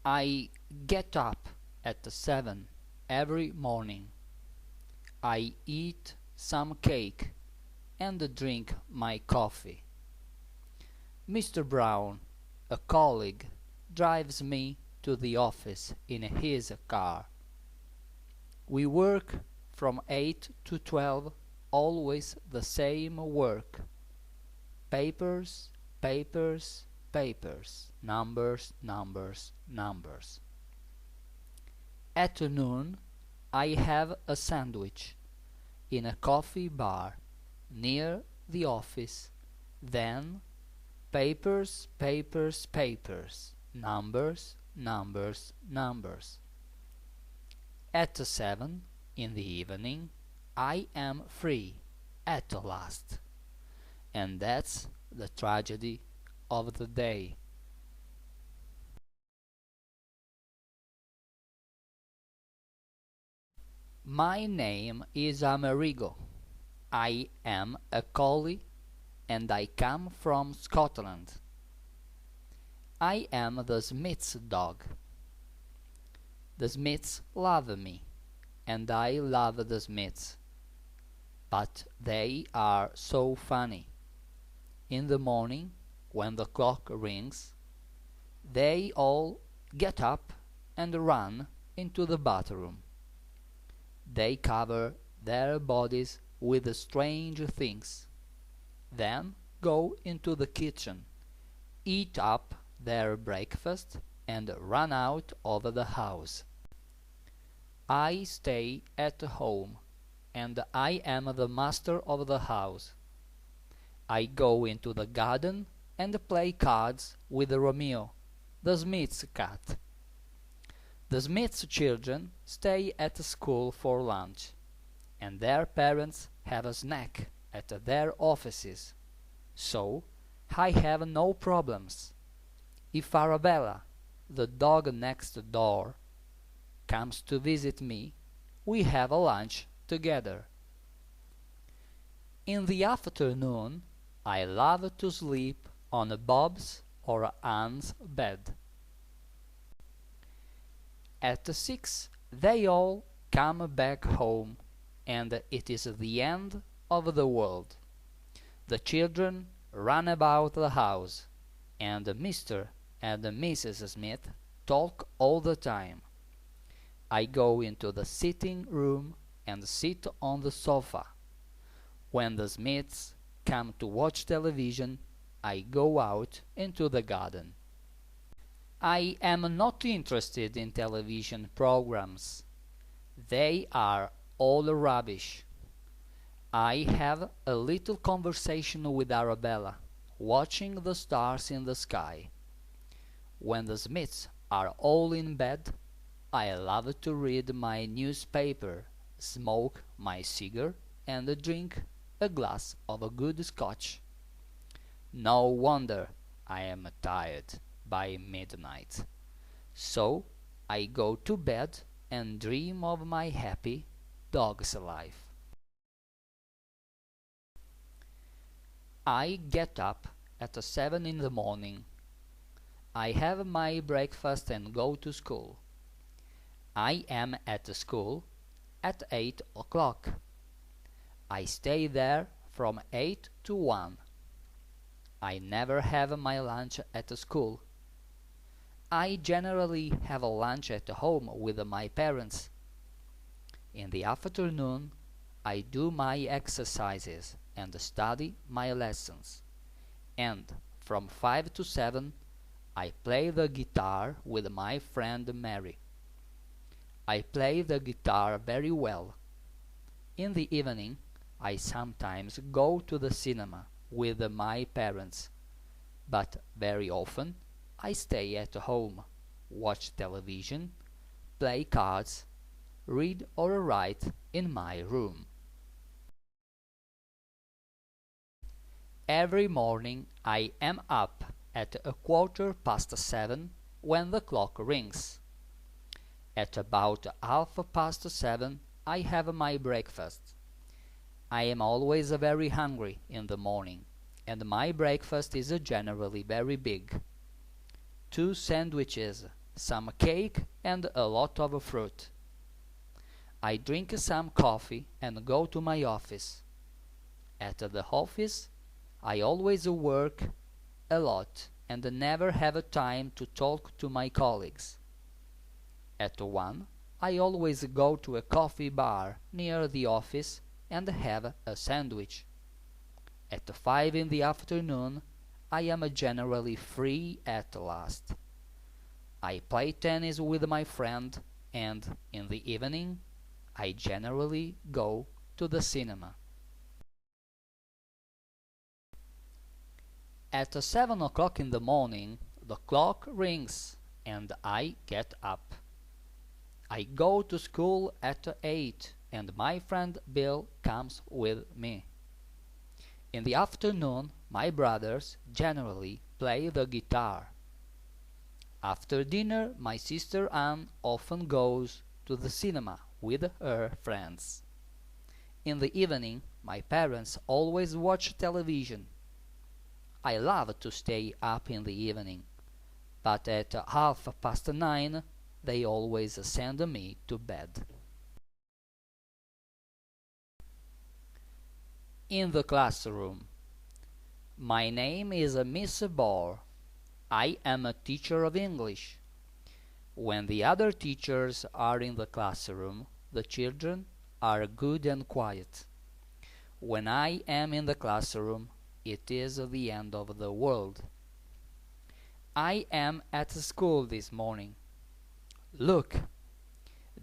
I get up at 7 every morning. I eat some cake and drink my coffee. Mr. Brown, a colleague, drives me to the office in his car. We work from 8 to 12, always the same work. Papers, papers, papers, numbers, numbers, numbers. At noon, I have a sandwich in a coffee bar near the office. Then papers, papers, papers, numbers, numbers, numbers. At 7 in the evening, I am free at last. And that's the tragedy of the day. My name is Amerigo. I am a collie and I come from Scotland. I am the Smith's dog. The Smiths love me, and I love the Smiths. But they are so funny. In the morning, when the clock rings, they all get up and run into the bathroom. They cover their bodies with strange things, then go into the kitchen, eat up their breakfast, and run out of the house. I stay at home, and I am the master of the house. I go into the garden and play cards with Romeo, the Smith's cat. The Smith's children stay at school for lunch, and their parents have a snack at their offices, so I have no problems. If Arabella, the dog next door, comes to visit me, we have a lunch together. In the afternoon, I love to sleep on Bob's or Anne's bed. At 6, they all come back home, and it is the end of the world. The children run about the house, and Mr. and Mrs. Smith talk all the time. I go into the sitting room and sit on the sofa. When the Smiths come to watch television, I go out into the garden. I am not interested in television programs. They are all rubbish. I have a little conversation with Arabella, watching the stars in the sky. When the Smiths are all in bed, I love to read my newspaper, smoke my cigar, and drink a glass of a good Scotch. No wonder I am tired by midnight. So I go to bed and dream of my happy dog's life. I get up at 7 in the morning. I have my breakfast and go to school. I am at school at 8 o'clock. I stay there from 8 to 1. I never have my lunch at school. I generally have a lunch at home with my parents. In the afternoon, I do my exercises and study my lessons. And from 5 to 7, I play the guitar with my friend Mary. I play the guitar very well. In the evening, I sometimes go to the cinema with my parents, but very often I stay at home, watch television, play cards, read or write in my room. Every morning I am up at 7:15 when the clock rings. At about 7:30 I have my breakfast. I am always very hungry in the morning, and my breakfast is generally very big. 2 sandwiches, some cake and a lot of fruit. I drink some coffee and go to my office. At the office, I always work a lot and never have time to talk to my colleagues. At 1, I always go to a coffee bar near the office and have a sandwich. At 5 in the afternoon, I am generally free at last. I play tennis with my friend, and in the evening, I generally go to the cinema. At 7 o'clock in the morning, the clock rings and I get up. I go to school at 8 and my friend Bill comes with me. In the afternoon, my brothers generally play the guitar. After dinner, my sister Anne often goes to the cinema with her friends. In the evening, my parents always watch television. I love to stay up in the evening, but at 9:30 they always send me to bed. In the classroom. My name is Miss Ball. I am a teacher of English. When the other teachers are in the classroom, the children are good and quiet. When I am in the classroom, it is the end of the world. I am at school this morning. Look!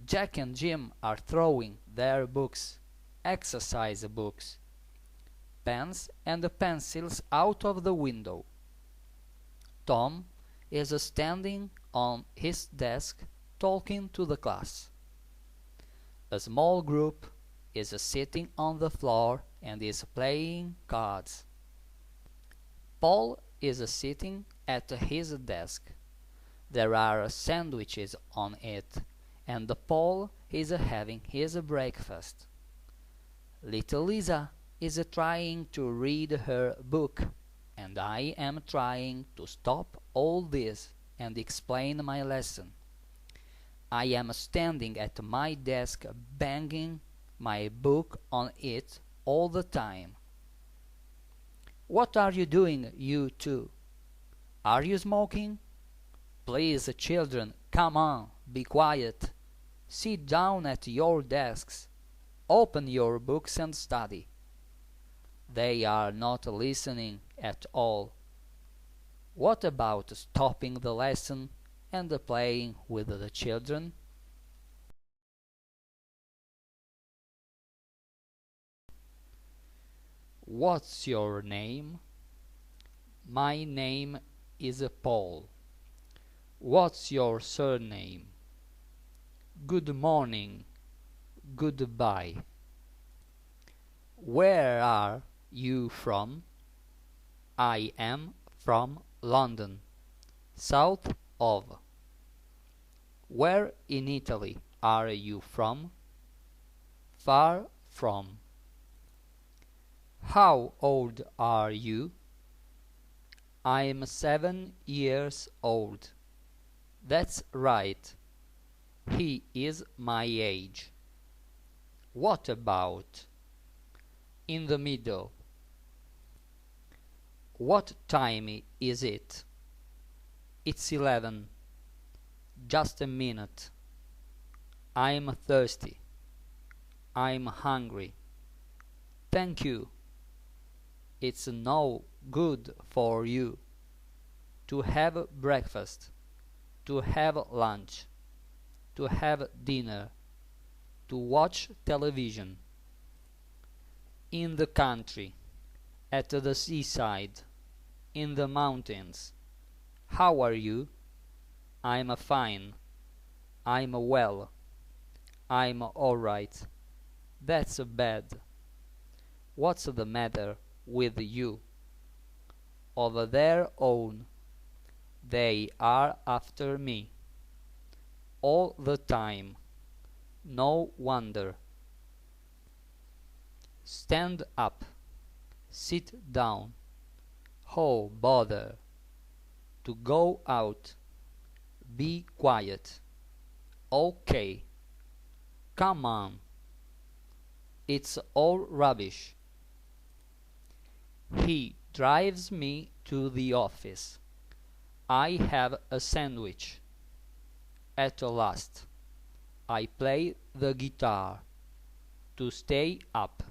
Jack and Jim are throwing their books, exercise books, pens and pencils out of the window. Tom is standing on his desk talking to the class. A small group is sitting on the floor and is playing cards. Paul is sitting at his desk. There are sandwiches on it, and Paul is having his breakfast. Little Lisa is trying to read her book, and I am trying to stop all this and explain my lesson. I am standing at my desk banging my book on it all the time. What are you doing, you two? Are you smoking? Please, children, come on, be quiet. Sit down at your desks. Open your books and study. They are not listening at all. What about stopping the lesson and playing with the children? What's your name? My name is Paul. What's your surname? Good morning. Goodbye. Where are you from? I am from London, south of. Where in Italy are you from? Far from. How old are you? I'm 7 years old. That's right. He is my age. What about? In the middle. What time is it? It's 11. Just a minute. I'm thirsty. I'm hungry. Thank you. It's no good for you to have breakfast, to have lunch, to have dinner, to watch television. In the country, at the seaside, in the mountains. How are you? I'm fine. I'm well. I'm all right. That's bad. What's the matter with you? Of their own. They are after me. All the time. No wonder. Stand up. Sit down. Oh, bother. To go out. Be quiet. Okay. Come on. It's all rubbish. He drives me to the office. I have a sandwich. At last, I play the guitar to stay up.